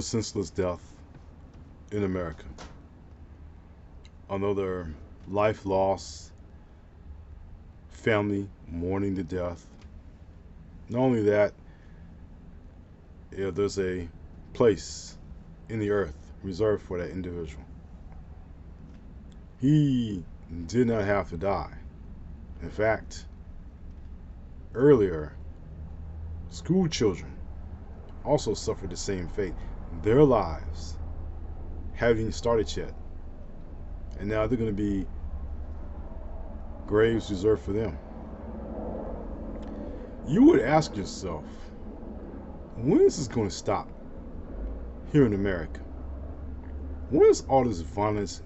senseless death in America. Another life lost, family mourning the death. Not only that, there's a place in the earth reserved for that individual. He did not have to die. In fact, earlier, school children also suffered the same fate. Their lives haven't started yet. And now they're going to be graves reserved for them. You would ask yourself, when is this going to stop here in America? When is all this violence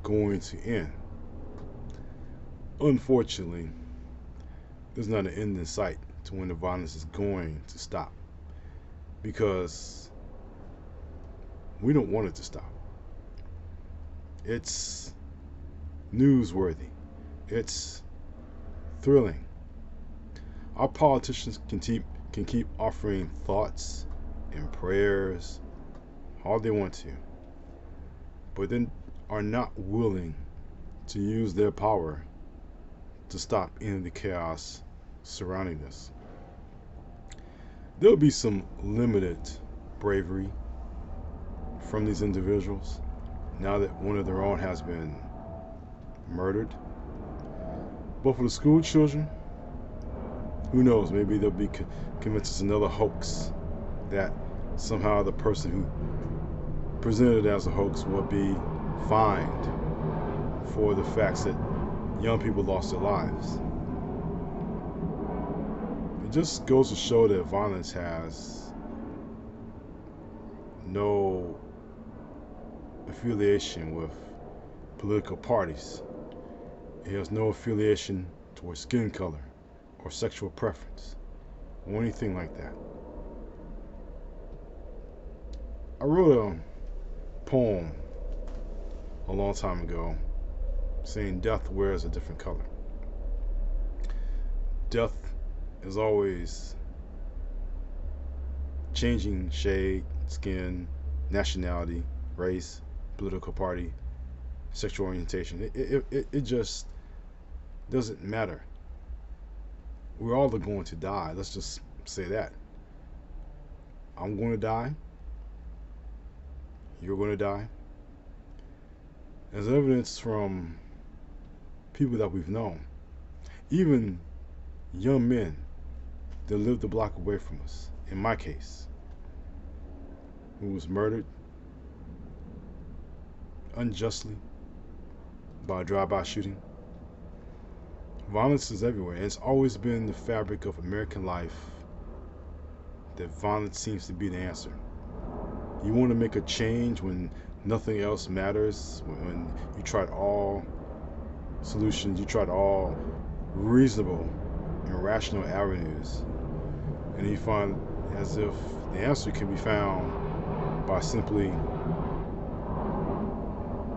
going to end? Unfortunately, there's not an end in sight to when the violence is going to stop, because we don't want it to stop. It's newsworthy. It's thrilling. Our politicians can keep offering thoughts and prayers all they want to, but then are not willing to use their power to stop any of the chaos surrounding us. There'll be some limited bravery from these individuals now that one of their own has been murdered. But for the school children, who knows, maybe they'll be convinced it's another hoax, that somehow the person who presented it as a hoax will be fined for the facts that young people lost their lives. It just goes to show that violence has no affiliation with political parties. It has no affiliation towards skin color or sexual preference or anything like that. I wrote a poem a long time ago saying death wears a different color. Death is always changing shade, skin, nationality, race, political party, sexual orientation. It just doesn't matter. We're all going to die. Let's just say that. I'm going to die. You're going to die. As evidence from people that we've known, even young men that lived a block away from us, in my case, who was murdered unjustly by a drive-by shooting. Violence is everywhere, and it's always been the fabric of American life that violence seems to be the answer. You want to make a change when nothing else matters, when you tried all solutions, you tried all reasonable and rational avenues, and you find as if the answer can be found by simply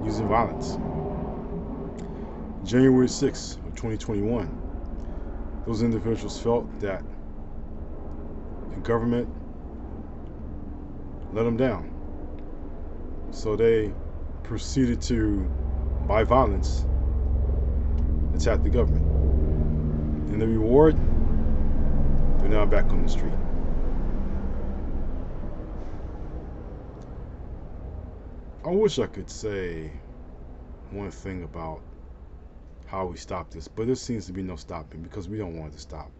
using violence. January 6th of 2021, those individuals felt that the government let them down. So they proceeded to, by violence, attack the government. And the reward, they're now back on the street. I wish I could say one thing about how we stop this, but there seems to be no stopping, because we don't want it to stop.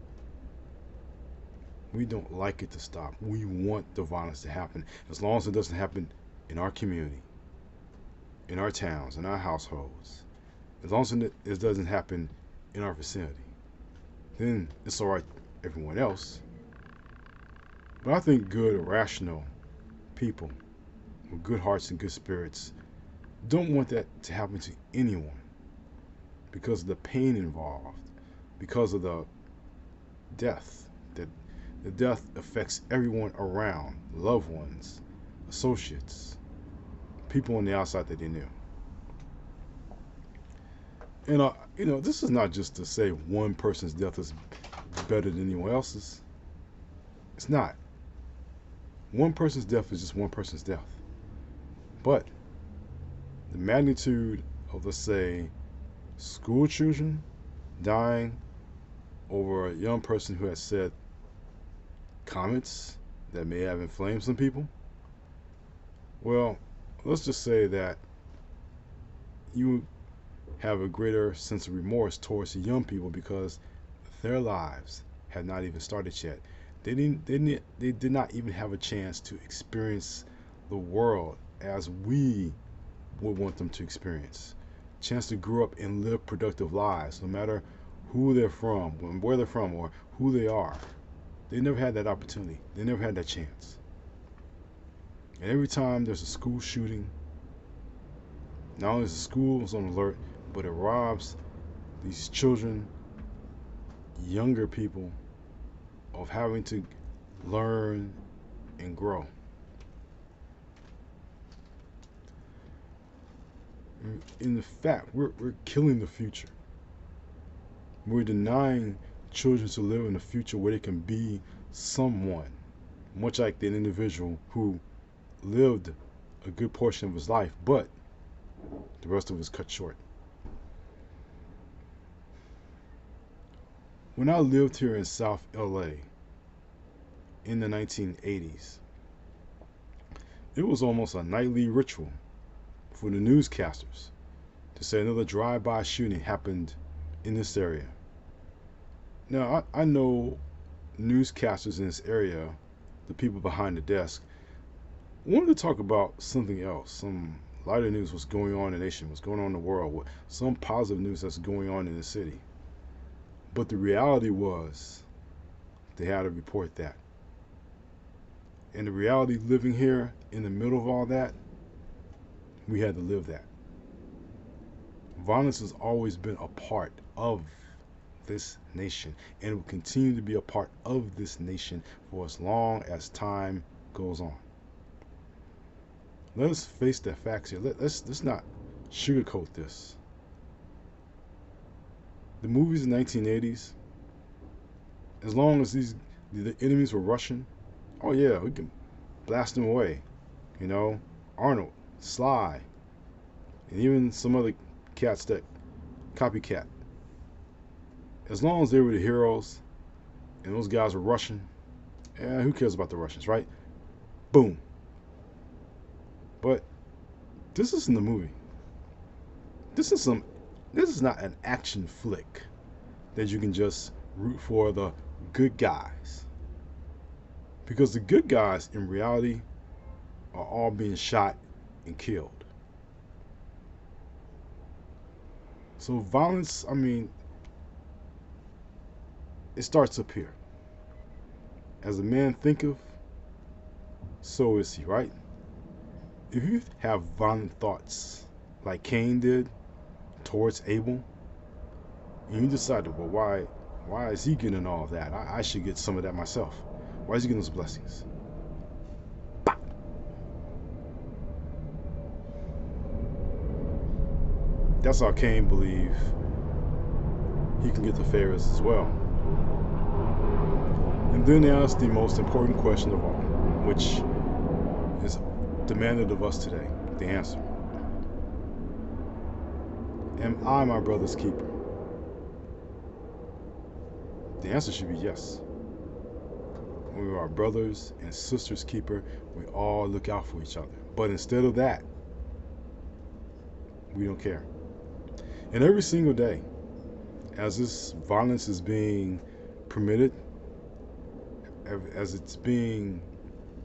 We don't like it to stop. We want the violence to happen, as long as it doesn't happen in our community, in our towns, in our households. As long as it doesn't happen in our vicinity, then it's all right everyone else. But I think good, rational people with good hearts and good spirits don't want that to happen to anyone, because of the pain involved, because of the death. That the death affects everyone around, loved ones, associates, people on the outside that they knew. And this is not just to say one person's death is better than anyone else's. It's not. One person's death is just one person's death. But the magnitude of, let's say, school children dying over a young person who has said comments that may have inflamed some people, well, let's just say that you have a greater sense of remorse towards the young people because their lives had not even started yet. They did not even have a chance to experience the world as we would want them to experience. Chance to grow up and live productive lives, no matter who they're from, where they're from, or who they are. They never had that opportunity. They never had that chance. And every time there's a school shooting, not only is the schools on alert, but it robs these children, younger people, of having to learn and grow. In fact, we're killing the future. We're denying children to live in a future where they can be someone, much like the individual who lived a good portion of his life, but the rest of it was cut short. When I lived here in South LA in the 1980s, it was almost a nightly ritual for the newscasters to say another drive-by shooting happened in this area. Now, I know newscasters in this area, the people behind the desk, wanted to talk about something else, some lighter news, what's going on in the nation, what's going on in the world, some positive news that's going on in the city. But the reality was they had to report that. And the reality living here in the middle of all that, we had to live that. Violence has always been a part of this nation, and it will continue to be a part of this nation for as long as time goes on. Let us face the facts here. Let's not sugarcoat this. The movies in the 1980s, as long as the enemies were Russian, oh yeah, we can blast them away. You know, Arnold, Sly, and even some other cats that copycat. As long as they were the heroes and those guys were Russian, who cares about the Russians, right? Boom. But this isn't a movie. This is not an action flick that you can just root for the good guys. Because the good guys in reality are all being shot and killed. So violence, I mean, it starts up here. As a man thinketh, so is he, right? If you have violent thoughts like Cain did towards Abel, and you decided, well, why is he getting all of that? I should get some of that myself. Why is he getting those blessings? Bah! That's how Cain believed he can get the favors as well. And then there's the most important question of all, which is demanded of us today, the answer. Am I my brother's keeper? The answer should be yes. When we are brothers and sisters' keeper, we all look out for each other. But instead of that, we don't care. And every single day, as this violence is being permitted, as it's being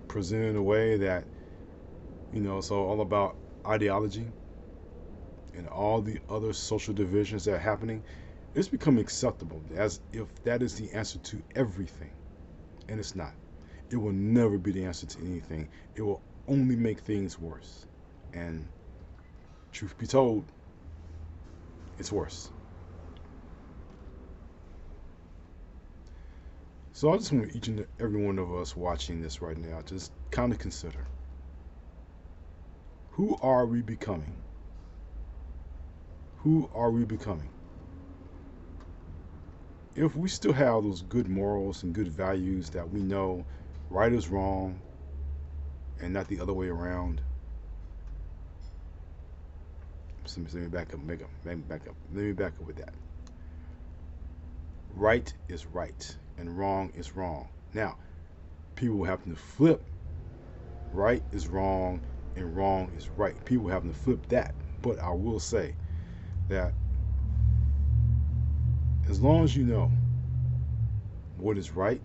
presented in a way that, it's all about ideology and all the other social divisions that are happening, it's become acceptable as if that is the answer to everything. And it's not. It will never be the answer to anything. It will only make things worse. And truth be told, it's worse. So I just want each and every one of us watching this right now to just kind of consider, who are we becoming? Who are we becoming? If we still have those good morals and good values that we know right is wrong, and not the other way around. So let me back up. Let me back up with that. Right is right, and wrong is wrong. Now, people happen to flip right is wrong and wrong is right. People happen to flip that. But I will say that as long as you know what is right,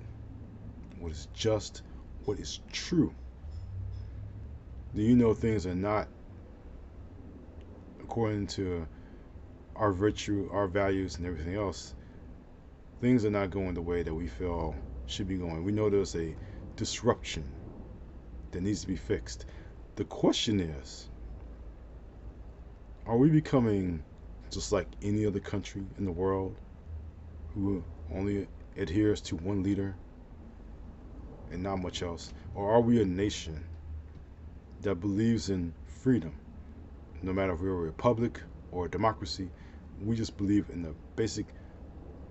what is just, what is true, then you know things are not according to our virtue, our values, and everything else. Things are not going the way that we feel should be going. We know there's a disruption that needs to be fixed. The question is, are we becoming just like any other country in the world who only adheres to one leader and not much else? Or are we a nation that believes in freedom? No matter if we're a republic or a democracy, we just believe in the basic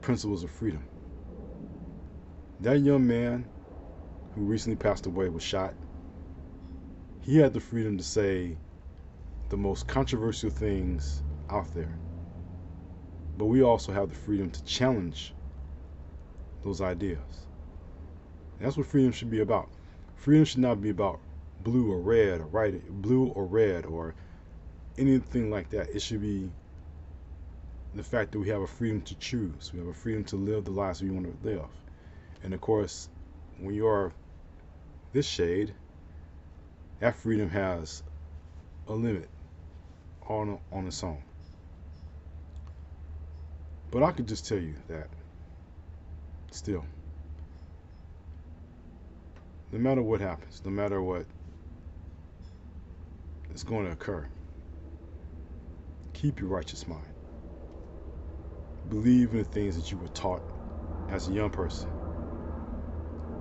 principles of freedom. That young man who recently passed away was shot. He had the freedom to say the most controversial things out there. But we also have the freedom to challenge those ideas. And that's what freedom should be about. Freedom should not be about blue or red or blue or red or anything like that. It should be the fact that we have a freedom to choose. We have a freedom to live the lives we want to live. And of course, when you are this shade, that freedom has a limit on its own. But I could just tell you that still, no matter what happens, no matter what is going to occur, keep your righteous mind. Believe in the things that you were taught as a young person.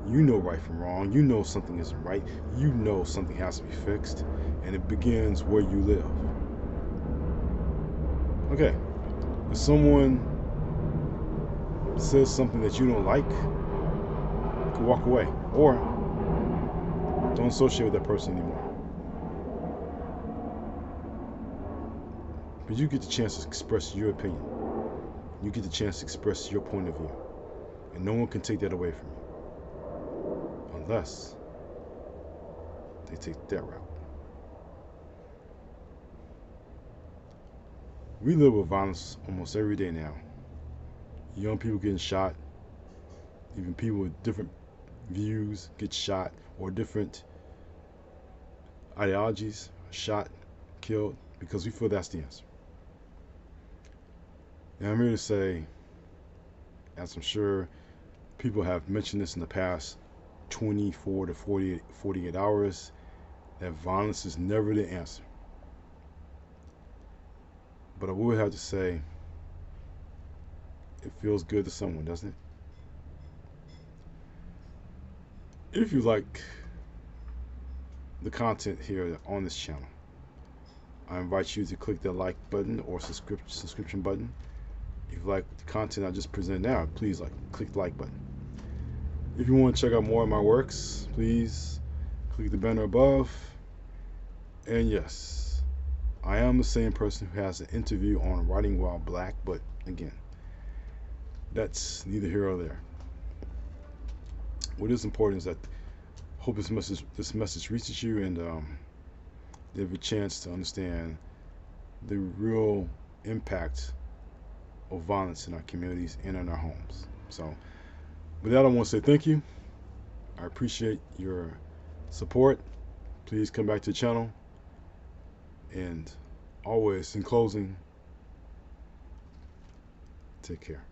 You know right from wrong. You know something isn't right. You know something has to be fixed. And it begins where you live. Okay. If someone says something that you don't like, you can walk away. Or don't associate with that person anymore. But you get the chance to express your opinion. You get the chance to express your point of view. And no one can take that away from you. Unless they take that route. We live with violence almost every day now. Young people getting shot. Even people with different views get shot, or different ideologies are shot, killed, because we feel that's the answer. Now I'm here to say, as I'm sure people have mentioned this in the past 24 to 48 hours, that violence is never the answer. But I would have to say, it feels good to someone, doesn't it? If you like the content here on this channel, I invite you to click that like button or subscription button. If you like the content I just presented now, please click the like button. If you want to check out more of my works, please click the banner above. And yes, I am the same person who has an interview on Writing While Black, but again, that's neither here or there. What is important is that I hope this message reaches you, and you have a chance to understand the real impact of violence in our communities and in our homes. So with that, I want to say thank you. I appreciate your support. Please come back to the channel. And always, in closing, take care.